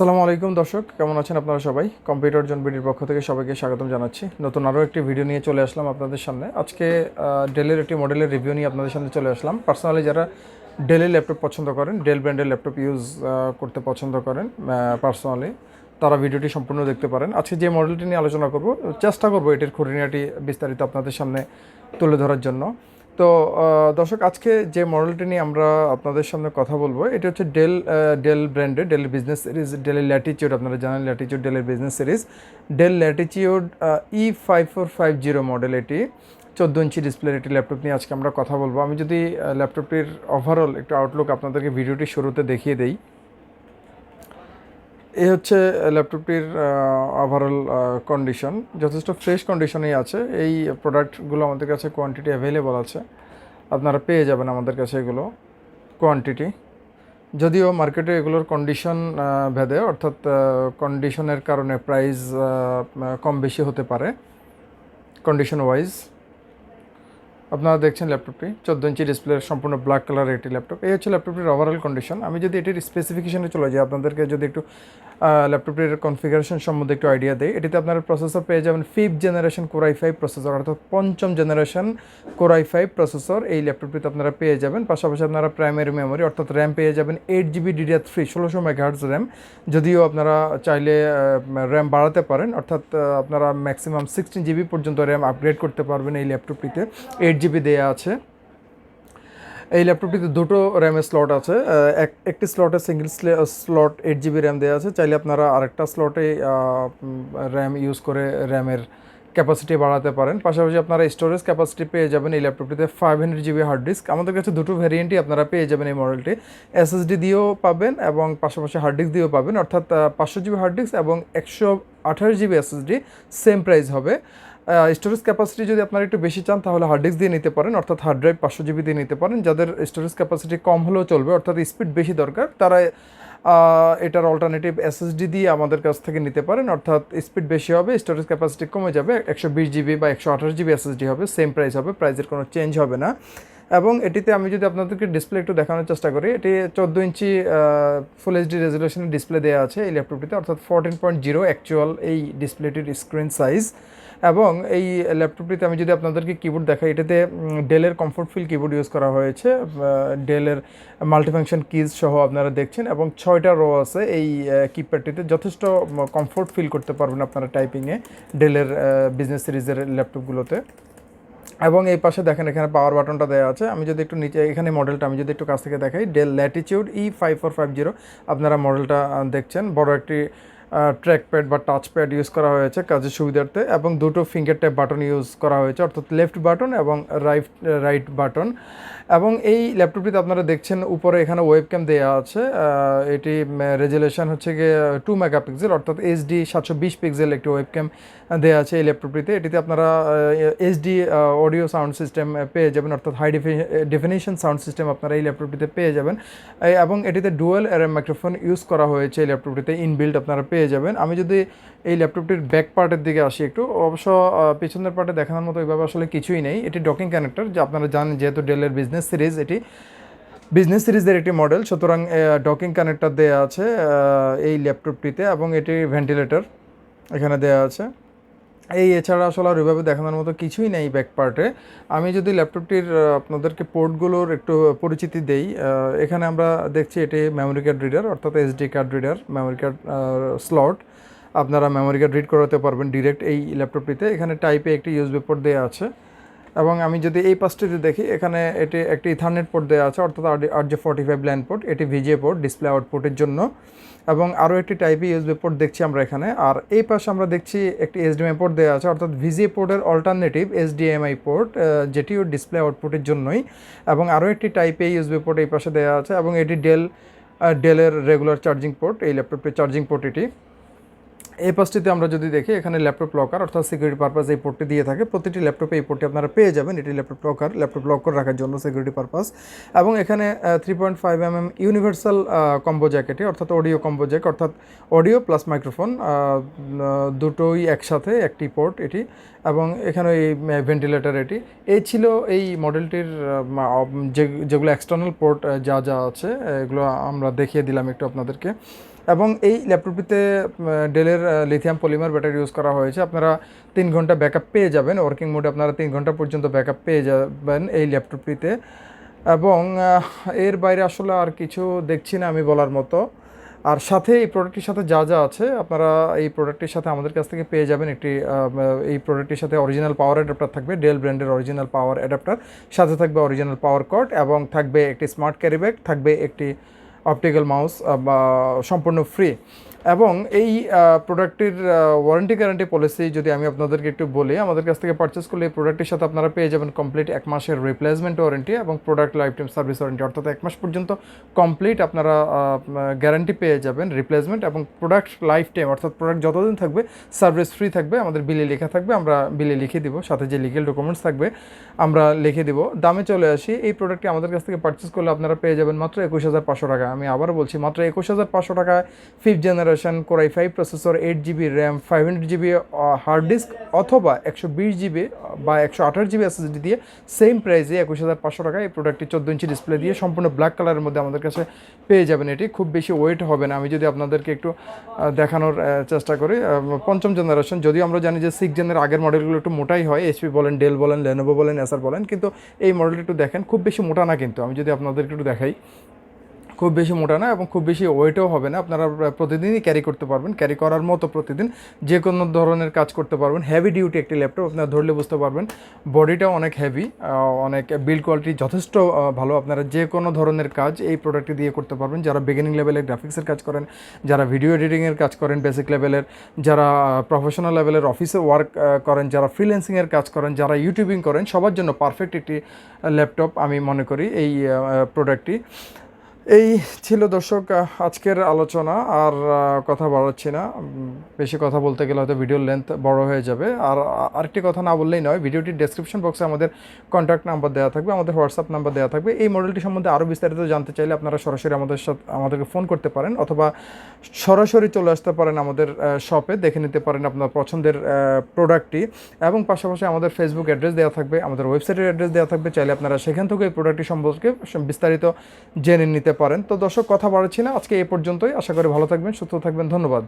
আসসালামু আলাইকুম দর্শক, কেমন আছেন আপনারা সবাই? কম্পিউটার জন বিডির পক্ষ থেকে সবাইকে স্বাগতম জানাচ্ছি। নতুন আরও একটি ভিডিও নিয়ে চলে আসলাম আপনাদের সামনে। আজকে ডেলের একটি মডেলের রিভিউ নিয়ে আপনাদের সামনে চলে আসলাম। পার্সোনালি যারা ডেলের ল্যাপটপ পছন্দ করেন, ডেল ব্র্যান্ডের ল্যাপটপ ইউজ করতে পছন্দ করেন পার্সোনালি, তারা ভিডিওটি সম্পূর্ণ দেখতে পারেন। আজকে যে মডেলটি নিয়ে আলোচনা করব, চেষ্টা করব এটির খুঁটিনাটি বিস্তারিত আপনাদের সামনে তুলে ধরার জন্য। তো দর্শক, আজকে যে মডেলটি নিয়ে আমরা আপনাদের সামনে কথা বলবো, এটি হচ্ছে ডেল ব্র্যান্ডের Dell business series, Dell Latitude. আপনারা জানেন ল্যাটিচিউড ডেলের business series. Dell Latitude E5450 model, এটি 14 ইঞ্চি ডিসপ্লের একটি ল্যাপটপ নিয়ে আজকে আমরা কথা বলবো। আমি যদি ল্যাপটপটির ওভারঅল একটু আউটলুক আপনাদেরকে ভিডিওটি শুরুতে দেখিয়ে দেই। এই হচ্ছে ল্যাপটপটির ওভারঅল কন্ডিশন, যথেষ্ট ফ্রেশ কন্ডিশনেই আছে। এই প্রোডাক্টগুলো আমাদের কাছে কোয়ান্টিটি অ্যাভেলেবল আছে, আপনারা পেয়ে যাবেন আমাদের কাছে এগুলো কোয়ান্টিটি। যদিও মার্কেটে এগুলোর কন্ডিশন ভেদে, অর্থাৎ কন্ডিশনের কারণে প্রাইস কম বেশি হতে পারে কন্ডিশন ওয়াইজ। আপনারা দেখছেন ল্যাপটপটি 14 ইঞ্চি ডিসপ্লের সম্পূর্ণ ব্ল্যাক কালারের একটি ল্যাপটপ। এই হচ্ছে ল্যাপটপটির ওভারঅল কন্ডিশন। আমি যদি এটির স্পেসিফিকেশনে চলে যাই, আপনাদেরকে যদি একটু ল্যাপটপটির কনফিগারেশন সম্বন্ধে একটু আইডিয়া দেয়। এটিতে আপনারা প্রসেসর পেয়ে যাবেন 5th generation core i5 processor, অর্থাৎ 5ম জেনারেশন কোর i5 প্রসেসর এই ল্যাপটপটিতে আপনারা পেয়ে যাবেন। পাশাপাশি আপনারা প্রাইমারি মেমোরি অর্থাৎ র্যাম পেয়ে যাবেন 8GB DDR3 1600 মেগাহার্টজ র্যাম। যদিও আপনারা চাইলে র্যাম বাড়াতে পারেন, অর্থাৎ আপনারা ম্যাক্সিমাম 16GB পর্যন্ত র্যাম আপগ্রেড করতে পারবেন এই ল্যাপটপটিতে। 8GB দেওয়া আছে। এই ল্যাপটপটিতে দুটো র্যামের স্লট আছে। একটি স্লটে সিঙ্গেল স্লট 8GB র্যাম দেওয়া আছে। চাইলে আপনারা আরেকটা স্লটে র্যাম ইউজ করে র্যামের ক্যাপাসিটি বাড়াতে পারেন। পাশাপাশি আপনারা স্টোরেজ ক্যাপাসিটি পেয়ে যাবেন এই ল্যাপটপটিতে 500GB হার্ড ডিস্ক। আমাদের কাছে দুটো ভ্যারিয়েন্টই আপনারা পেয়ে যাবেন এই মডেলটি। SSD দিয়েও পাবেন এবং পাশাপাশি হার্ড ডিস্ক দিয়েও পাবেন, অর্থাৎ 500GB হার্ড ডিস্ক এবং 128GB SSD সেম প্রাইস হবে। স্টোরেজ ক্যাপাসিটি যদি আপনারা একটু বেশি চান তাহলে হার্ড ডিস্ক দিয়ে নিতে পারেন, অর্থাৎ হার্ড ড্রাইভ 500GB দিয়ে নিতে পারেন। যাদের স্টোরেজ ক্যাপাসিটি কম হলেও চলবে, অর্থাৎ স্পিড বেশি দরকার, তারা এটার অল্টারনেটিভ SSD দিয়ে আমাদের কাছ থেকে নিতে পারেন, অর্থাৎ স্পিড বেশি হবে, স্টোরেজ ক্যাপাসিটি কমে যাবে, 120GB বা 128GB SSD হবে, সেম প্রাইস হবে, প্রাইসের কোনো চেঞ্জ হবে না। এবং এটিতে আমি যদি আপনাদেরকে ডিসপ্লে একটু দেখানোর চেষ্টা করি, এটি 14 ইঞ্চি ফুল এইচডি রেজলিউশনের ডিসপ্লে দেওয়া আছে এই ল্যাপটপটিতে, অর্থাৎ 14.0 অ্যাকচুয়াল এই ডিসপ্লেটির স্ক্রিন সাইজ। এবং এই ল্যাপটপটিতে আমি যদি আপনাদেরকে কিবোর্ড দেখাই, এটাতে ডেলের কমফোর্ট ফিল কিবোর্ড ইউজ করা হয়েছে, ডেলের মাল্টিফাংশন কিজ সহ আপনারা দেখছেন, এবং 6টা রো আছে এই কিপ্যাডটিতে। যথেষ্ট কমফোর্ট ফিল করতে পারবেন আপনারা টাইপিংয়ে ডেলের বিজনেস সিরিজের ল্যাপটপগুলোতে। এবং এই পাশে দেখেন এখানে পাওয়ার বাটনটা দেওয়া আছে। আমি যদি একটু নিচে এখানে মডেলটা আমি যদি একটু কাছ থেকে দেখাই, ডেল ল্যাটিচিউড E5450 আপনারা মডেলটা দেখছেন। বড় একটি ট্র্যাকপ্যাড বা টাচ প্যাড ইউজ করা হয়েছে কাজের সুবিধার্থে, এবং দুটো ফিঙ্গার ট্যাপ বাটন ইউজ করা হয়েছে, অর্থাৎ লেফট বাটন এবং রাইট বাটন। এবং এই ল্যাপটপটিতে আপনারা দেখছেন উপরে এখানে ওয়েবক্যাম দেওয়া আছে। এটি রেজুলেশন হচ্ছে গিয়ে 2 মেগাপিক্সেল, অর্থাৎ HD 720 পিক্সেল একটি ওয়েবক্যাম দেওয়া আছে এই ল্যাপটপটিতে। এটিতে আপনারা HD অডিও সাউন্ড সিস্টেম পেয়ে যাবেন, অর্থাৎ হাই ডেফিনিশন সাউন্ড সিস্টেম আপনারা এই ল্যাপটপটিতে পেয়ে যাবেন। এবং এটিতে ডুয়াল এআরএম মাইক্রোফোন ইউজ করা হয়েছে এই ল্যাপটপটিতে, ইনবিল্ড আপনারা পেয়ে যাবেন। আমি যদি এই ল্যাপটপটির ব্যাক পার্টের দিকে আসি একটু, অবশ্য পিছনের পার্টে দেখানোর মতো ওইভাবে আসলে কিছুই নেই। এটি ডকিং কানেক্টর, যা আপনারা জানেন যেহেতু ডেলের বিজনেস সিরিজ, এটি বিজনেস সিরিজের একটি মডেল, সুতরাং ডকিং কানেক্টর দেওয়া আছে এই ল্যাপটপটিতে। এবং এটি ভেন্টিলেটর এখানে দেওয়া আছে। এছাড়া আসলে আর ওইভাবে দেখানোর মতো কিছুই নেই ব্যাক পার্টে। আমি যদি ল্যাপটপটির আপনাদেরকে পোর্টগুলোর একটু পরিচিতি দেই, এখানে আমরা দেখছি এটি মেমোরি কার্ড রিডার, অর্থাৎ SD card reader, memory card slot, আপনারা মেমোরি কার্ড রিড করাতে পারবেন ডিরেক্ট এই ল্যাপটপটিতে। এখানে টাইপে একটি USB পোর্ট দেওয়া আছে। এবং আমি যদি এই পাশটিতে দেখি, এখানে এটি একটি ইথারনেট পোর্ট দেওয়া আছে, অর্থাৎ RJ45 ল্যান পোর্ট, এটি VGA পোর্ট ডিসপ্লে আউটপুটের জন্য। এবং আরও একটি টাইপে USB পোর্ট দেখছি আমরা এখানে। আর এই পাশে আমরা দেখছি একটি HDMI পোর্ট দেওয়া আছে, অর্থাৎ VGA পোর্টের অল্টারনেটিভ HDMI পোর্ট, যেটিও ডিসপ্লে আউটপুটের জন্যই। এবং আরও একটি টাইপে USB পোর্ট এই পাশে দেওয়া আছে। এবং এটি ডেলের রেগুলার চার্জিং পোর্ট, এই ল্যাপটপটির চার্জিং পোর্ট এটি। এই পাশটিতে আমরা যদি দেখি, এখানে ল্যাপটপ লকার, অর্থাৎ সিকিউরিটি পারপাস এই পোর্টটি দিয়ে থাকে প্রতিটি ল্যাপটপে। এই পোর্টটি আপনারা পেয়ে যাবেন, এটি ল্যাপটপ লক করে রাখার জন্য সিকিউরিটি পারপাস। এবং এখানে 3.5mm ইউনিভার্সাল কম্বো জ্যাক, এটি অর্থাৎ অডিও কম্বো জ্যাক, অর্থাৎ অডিও প্লাস মাইক্রোফোন দুটোই একসাথে একটি পোর্ট এটি। এবং এখানে এই ভেন্টিলেটর এটি। এই ছিল এই মডেলটির যেগুলো এক্সটার্নাল পোর্ট যা আছে, এগুলো আমরা দেখিয়ে দিলাম একটু আপনাদেরকে। এবং এই ল্যাপটপটিতে ডেলের লিথিয়াম পলিমার ব্যাটারি ইউজ করা হয়েছে। আপনারা 3 ঘন্টা ব্যাকআপ পেয়ে যাবেন, ওয়ার্কিং মোডে আপনারা 3 ঘন্টা পর্যন্ত ব্যাকআপ পেয়ে যাবেন এই ল্যাপটপটিতে। এবং এর বাইরে আসলে আর কিছু দেখছি না আমি বলার মতো। আর সাথে এই প্রোডাক্টটির সাথে যা যা আছে আপনারা এই প্রোডাক্টটির সাথে আমাদের কাছ থেকে পেয়ে যাবেন একটি এই প্রোডাক্টটির সাথে অরিজিনাল পাওয়ার অ্যাডাপ্টার থাকবে, ডেল ব্র্যান্ডের অরিজিনাল পাওয়ার অ্যাডাপ্টার, সাথে থাকবে অরিজিনাল পাওয়ার কর্ড এবং থাকবে একটি স্মার্ট ক্যারি ব্যাগ, থাকবে একটি অপটিক্যাল মাউস সম্পূর্ণ ফ্রি। এবং এই প্রোডাক্টটির ওয়ারেন্টি গ্যারান্টি পলিসি যদি আমি আপনাদেরকে একটু বলি, আমাদের কাছ থেকে পারচেস করলে এই প্রোডাক্টের সাথে আপনারা পেয়ে যাবেন কমপ্লিট 1 মাসের রিপ্লেসমেন্ট ওয়ারেন্টি এবং product life time service warranty, অর্থাৎ 1 মাস পর্যন্ত কমপ্লিট আপনারা গ্যারান্টি পেয়ে যাবেন রিপ্লেসমেন্ট, এবং প্রোডাক্ট লাইফ টাইম অর্থাৎ প্রোডাক্ট যতদিন থাকবে সার্ভিস ফ্রি থাকবে। আমাদের বিলে লেখা থাকবে, আমরা বিলে লিখে দিব, সাথে যে লিগেল ডকুমেন্টস থাকবে আমরা লিখে দিব। দামে চলে আসি, এই প্রোডাক্টটি আমাদের কাছ থেকে পারচেস করলে আপনারা পেয়ে যাবেন মাত্র 21,500 টাকা। আমি আবার বলছি, মাত্র 21,500 টাকায় 5th generation Core i5 processor, 8GB RAM, 500GB hard disk, অথবা 120GB বা 128GB SSD দিয়ে সেম প্রাইসে 21,500 টাকায় এই প্রোডাক্টটি 14 ইঞ্চি ডিসপ্লে দিয়ে সম্পূর্ণ ব্ল্যাক কালারের মধ্যে আমাদের কাছে পেয়ে যাবেন। এটি খুব বেশি ওয়েট হবে না। আমি যদি আপনাদেরকে একটু দেখানোর চেষ্টা করি, 5ম জেনারেশন, যদিও আমরা জানি যে 6th জেনের আগের মডেলগুলো একটু মোটাই হয়, HP বলেন, ডেল বলেন, লেনোভো বলেন, এসার বলেন, কিন্তু এই মডেলটি একটু দেখেন খুব বেশি মোটা না। কিন্তু আমি যদি আপনাদেরকে একটু দেখাই, খুব বেশি মোটা না এবং খুব বেশি ওয়েটও হবে না। আপনারা প্রতিদিনই ক্যারি করতে পারবেন, ক্যারি করার মতো প্রতিদিন যে কোনো ধরনের কাজ করতে পারবেন। হেভি ডিউটি একটি ল্যাপটপ, আপনারা ধরলে বুঝতে পারবেন। বডিটাও অনেক হেভি, অনেক বিল্ড কোয়ালিটি যথেষ্ট ভালো। আপনারা যে কোনো ধরনের কাজ এই প্রোডাক্টটি দিয়ে করতে পারবেন। যারা বিগিনিং লেভেলের গ্রাফিক্সের কাজ করেন, যারা ভিডিও এডিটিংয়ের কাজ করেন বেসিক লেভেলের, যারা প্রফেশনাল লেভেলের অফিসে ওয়ার্ক করেন, যারা ফ্রিল্যান্সিংয়ের কাজ করেন, যারা ইউটিউবিং করেন, সবার জন্য পারফেক্ট একটি ল্যাপটপ আমি মনে করি এই প্রোডাক্টটি। এই ছিল দর্শক আজকের আলোচনা। আর কথা বাড়াচ্ছি না, বেশি কথা বলতে গেলে হয়তো ভিডিওর লেন্থ বড় হয়ে যাবে। আর আরেকটি কথা না বললেই নয়, ভিডিওটির ডেসক্রিপশন বক্সে আমাদের কন্ট্যাক্ট নাম্বার দেওয়া থাকবে, আমাদের হোয়াটসঅ্যাপ নাম্বার দেওয়া থাকবে। এই মডেলটি সম্বন্ধে আরও বিস্তারিত জানতে চাইলে আপনারা সরাসরি আমাদেরকে ফোন করতে পারেন, অথবা সরাসরি চলে আসতে পারেন আমাদের শপে, দেখে নিতে পারেন আপনার পছন্দের প্রোডাক্টটি। এবং পাশাপাশি আমাদের ফেসবুক অ্যাড্রেস দেওয়া থাকবে, আমাদের ওয়েবসাইটের অ্যাড্রেস দেওয়া থাকবে, চাইলে আপনারা সেখান থেকে এই প্রোডাক্টটি সম্পর্কে বিস্তারিত জেনে নিতে পারেন। তো দর্শক কথা বাড়াচ্ছি না, আজকে এই পর্যন্তই। আশা করি ভালো থাকবেন, সুস্থ থাকবেন। ধন্যবাদ।